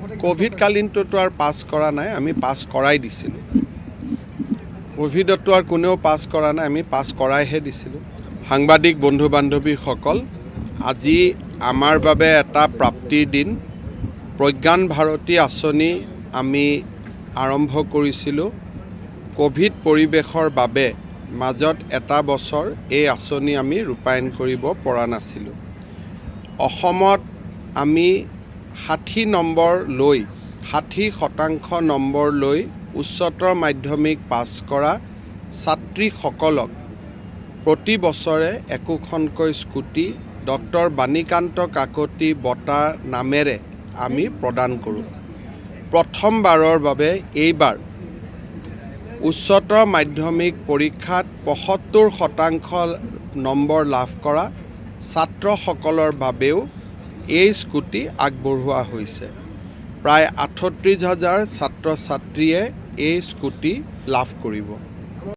Covid কালীনটোতো আর pass করা নাই, আমি পাস করাই দিছিল। কোভিডতো আর কোনেও পাস করা নাই, আমি পাস করাইহে দিছিল। সাংবাদিক বন্ধু বান্ধৱীসকল, আজি আমাৰ বাবে এটা প্ৰাপ্তিৰ দিন। প্ৰজ্ঞান ভাৰতী আঁচনি আমি আৰম্ভ কৰিছিলোঁ কোভিড পৰিৱেশৰ বাবে। মাজত এটা বছৰ এই আঁচনি আমি ৰূপায়ণ কৰিব পৰা নাছিলোঁ। অসমত আমি 60% নম্বৰ লৈ উচ্চতৰ মাধ্যমিক পাছ কৰা ছাত্ৰীসকলক প্ৰতি বছৰে একোখনকৈ স্কুটি ডক্টৰ বাণীকান্ত কাকতি বঁটা নামেৰে আমি প্ৰদান কৰোঁ। প্ৰথমবাৰৰ বাবে এইবাৰ উচ্চতৰ মাধ্যমিক পৰীক্ষাত ৭৫% নম্বৰ লাভ কৰা ছাত্ৰসকলৰ বাবেও এই স্কুটি আগবঢ়োৱা হৈছে। প্ৰায় ৩৮,০০০ ছাত্ৰ ছাত্ৰীয়ে এই স্কুটি লাভ কৰিব।